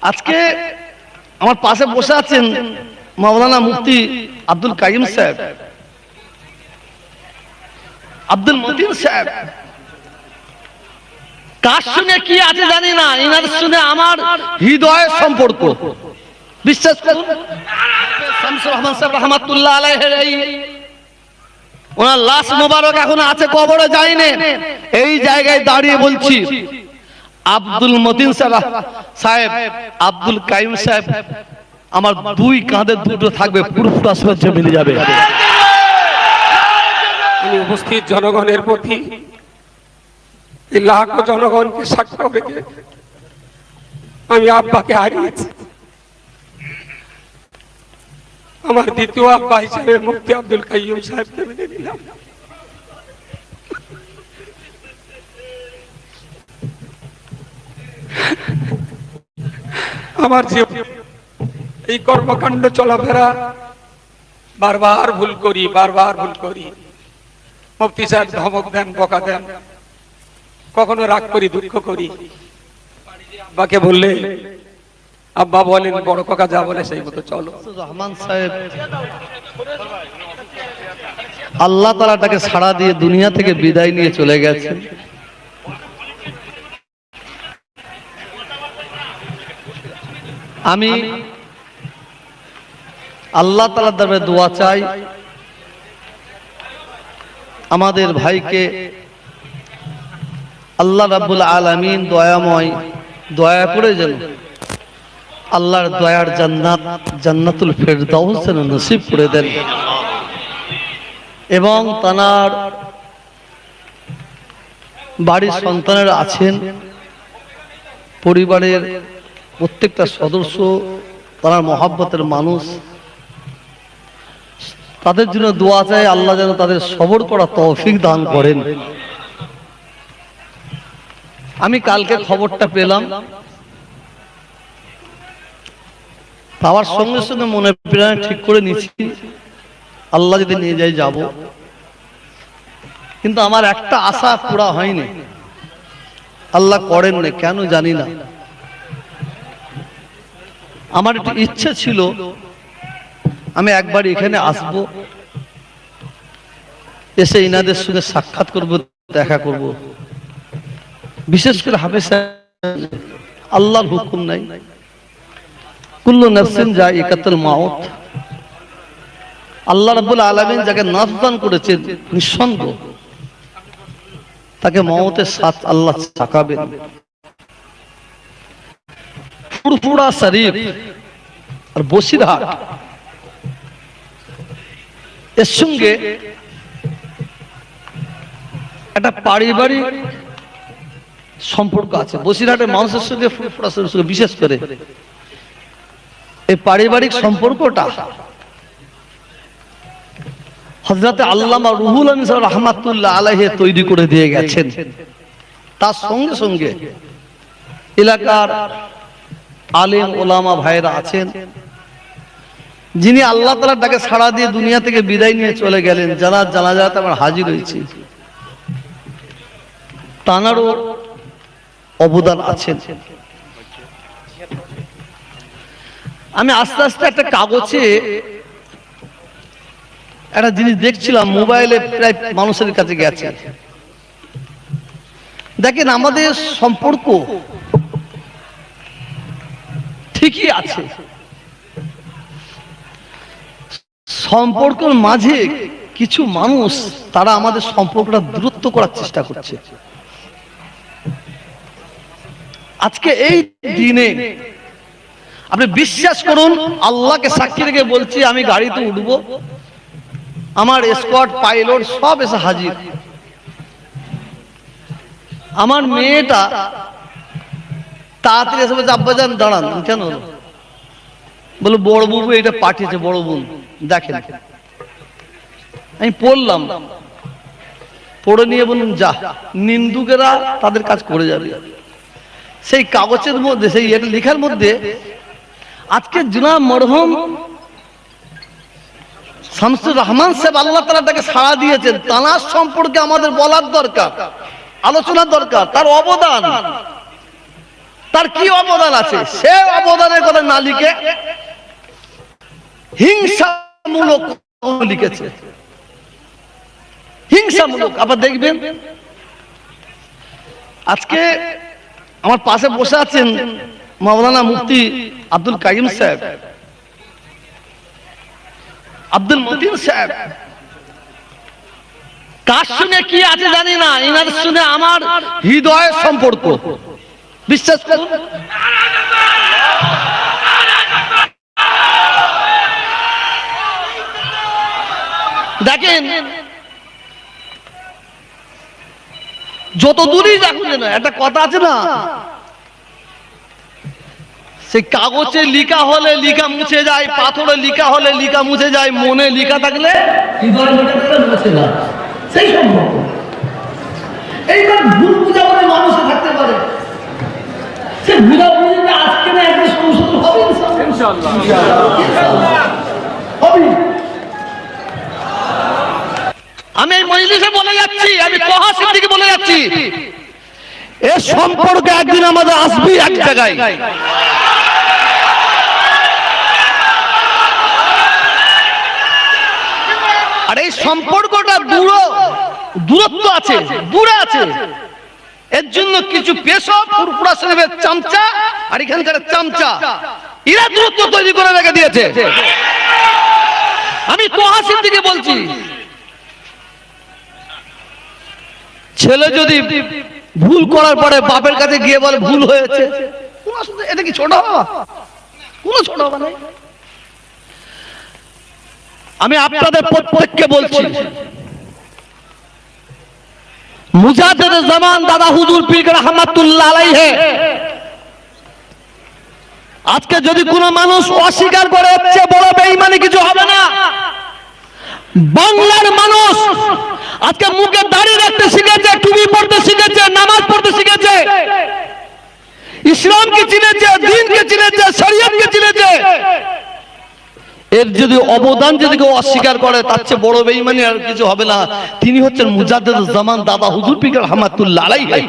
আজকে আমার পাশে বসে আছেন মাওলানা মুফতি আব্দুল কাইম সাহেব, আব্দুল মতিন সাহেব। কার সঙ্গে কি আছে জানি না, ইনাদের সঙ্গে আমার হৃদয়ের সম্পর্ক। বিশ্বাস করুন, শামসুর রহমান সাহেব রহমাতুল্লাহ আলাইহি, ওনার লাশ মোবারক এখন আছে, কবরে যায়নি। এই জায়গায় দাঁড়িয়ে বলছি, আব্দুল মতিন সাহেব, আব্দুল কাইম সাহেব, আমার দুই কাঁধে দুটো থাকবে, পুরোপুরা সহ্য মিলে যাবে। উপস্থিত জনগণের প্রতি লাখো জনগণকে সাক্ষ্য রেখে আমি আব্বাকে হারিয়েছি। আমার দ্বিতীয় আব্বা হিসেবে মুফতি আব্দুল কাইয়ুম সাহেবকে মেনে নিলাম। আমার এই কর্মকাণ্ড চলাফেরা বারবার ভুল করি, বারবার ভুল করি। মুফতি সাহেব ধমক দেন, বকা দেন, কখনো রাগ করি, দুঃখ করি। আব্বাকে বললে আব্বা বলেন বড় কাকা যা বলে সেই মতো চলো। রহমান সাহেব আল্লাহ তাআলা তাকে ছাড়া দিয়ে দুনিয়া থেকে বিদায় নিয়ে চলে গেছে। আমি আল্লাহ তাআলার দরবারে দোয়া চাই, আমাদের ভাইকে আল্লাহ রাব্বুল আলামিন দয়াময় দয়া করে যেন আল্লাহর দয়ার জান্নাত, জান্নাতুল ফেরদাউস যেন নসিব করে দেন, এবং তার বাড়ির সন্তানেরা আছেন, পরিবারের প্রত্যেকটা সদস্য, তারা মহব্বতের মানুষ, তাদের জন্য দোয়া চাই আল্লাহ যেন তাদের সবর করা তৌফিক দান করেন। আমি কালকে খবরটা পেলাম, পাওয়ার সঙ্গে সঙ্গে মনে প্রাণে ঠিক করে নিচ্ছি আল্লাহ যদি নিয়ে যায় যাব, কিন্তু আমার একটা আশা পুরা হয়নি, আল্লাহ করেন না কেন জানি না। আমার একটু ইচ্ছে ছিল আমি একবার এখানে আসব, এসে ইনাদের সঙ্গে সাক্ষাৎ করব, দেখা করব। বিশেষ করে হাফেজ আল্লাহর হুকুম নাই, কুল্লু নাফসিন যায়িকাতুল মাউত, আল্লাহ রাব্বুল আলামিন যাকে নফস দান করেছেন নিঃসন্দ তাকে মওতের সাথ আল্লাহ চাকাবেন। ফুরফুরা শরীফ আর বসিরহাট এর সঙ্গে একটা পারিবারিক সম্পর্ক আছে। বসিরহাটের মানুষের সঙ্গে ফুরফুরা শরীফের সঙ্গে বিশেষ করে এই পারিবারিক সম্পর্কটা হযরত আল্লামা রুহুল আমিন সাহেব রাহমাতুল্লাহ আলাইহি তৈরি করে দিয়ে গেছেন। তার সঙ্গে সঙ্গে এলাকার আলেম ওলামা ভাইরা আছেন, যিনি আল্লাহ তাআলার ডাকে সাড়া দিয়ে দুনিয়া থেকে বিদায় নিয়ে চলে গেলেন, যারা জানাজাতে আমরা হাজির হয়েছি, তানারও অবদান আছেন। আমি আস্তে আস্তে একটা কাগজে একটা জিনিস দেখছিলাম, মোবাইলে প্রায় মানুষের কাছে গেছে। দেখেন আমাদের সম্পর্ক ঠিকই আছে, সম্পর্কের মাঝে কিছু মানুষ তারা আমাদের সম্পর্কটা দূরত্ব করার চেষ্টা করছে। আজকে এই দিনে আপনি বিশ্বাস করুন, আল্লাহকে সাক্ষী রেখে বলছি, আমি গাড়িতে উঠবো, আমার স্কোয়াড পাইলট সব এসে হাজির। আমার মেয়েটা তাড়াতাড়ি এসে বলছে, আব্বাজান দাঁড়ান। কেন? বলো বড় বাবু এটা পাঠিয়েছে, বড় বোন দেখেন। আমি পড়লাম, পড়ে নিয়ে বলুন যা, নিন্দুকেরা তাদের কাজ করে যাবে। সেই কাগজের মধ্যে, সেই এটা লেখার মধ্যে আজকে জনাব মরহুম শামসুর রহমান সাহেব আল্লাহ তাআলা তাকে সাড়া দিয়েছেন, তার সম্পর্কে আমাদের বলার দরকার, আলোচনার দরকার, তার অবদান। তার কি অবদান আছে সে অবদানের কথা না লিখে হিংসামূলক লিখেছে। হিংসামূলক। আবার দেখবেন আজকে আমার পাশে বসে আছেন মাওলানা মুফতি আব্দুল কাইম সাহেব, আব্দুল মতিন সাহেব। কার সঙ্গে কি আছে জানি না, এনার সঙ্গে আমার হৃদয়ের সম্পর্ক। বিশ্বাস করুন, দেখেন যত দূরই দেখুন না, একটা কথা আছে না, সেই কাগজে লিখা হলে লিখা মুছে যায়, পাথরে লিখা হলে লিখা মুছে যায়, মনে লিখা থাকলে মুছে যায়। সেই সম্পর্ক। এইবার ভুল বুঝাবুঝি মানুষে থাকতে পারে, সে বুঝাবুঝিটা আজকে না একদিন সংশোধন হবে ইনশাআল্লাহ। হবে। আমি এই মজলিসে বলে যাচ্ছি, আমি তোহা সিদ্দিকী বলে যাচ্ছি, এর সম্পর্ক একদিন আমাদের আসবে এক জায়গায়। আর এই সম্পর্কটা দূরত্ব আছে, দূরে আছে। এর জন্য কিছু পেশক ফুরফুরা শরীফের চামচা আর এখানকার চামচা এরা দূরত্ব তৈরি করে রেখে দিয়েছে। আমি তোহা সিদ্দিকী বলছি, ছেলে যদি ভুল করার পরে বাপের কাছে গিয়ে বলে ভুল হয়েছে, এটা কি ছোট হওয়া? কোন ছোট হওয়া নাই। আমি আপনাদের প্রত্যেককে বলছি, মুজাদ্দেদ জামান দাদা হুজুর পীর রহমাতুল্লাহ আলাইহি, আজকে যদি কোনো মানুষ অস্বীকার করে, চেয়ে বড় বেঈমানি কিছু হবে না। বাংলার মানুষ আজকে মুখে দাড়ি রাখতে শিখেছে, টুপি পড়তে শিখেছে, নামাজ পড়তে শিখেছে, ইসলামকে চিনেছে, দ্বীনকে চিনেছে, শরীয়তকে চিনেছে। এর যদি অবদান যদি কেউ অস্বীকার করে, তার চেয়ে বড় বেঈমানি আর কিছু হবে না। তিনি হচ্ছেন মুজাদ্দেদ জামান দাদা হুজুর পীর রহমাতুল্লাহ আলাইহি।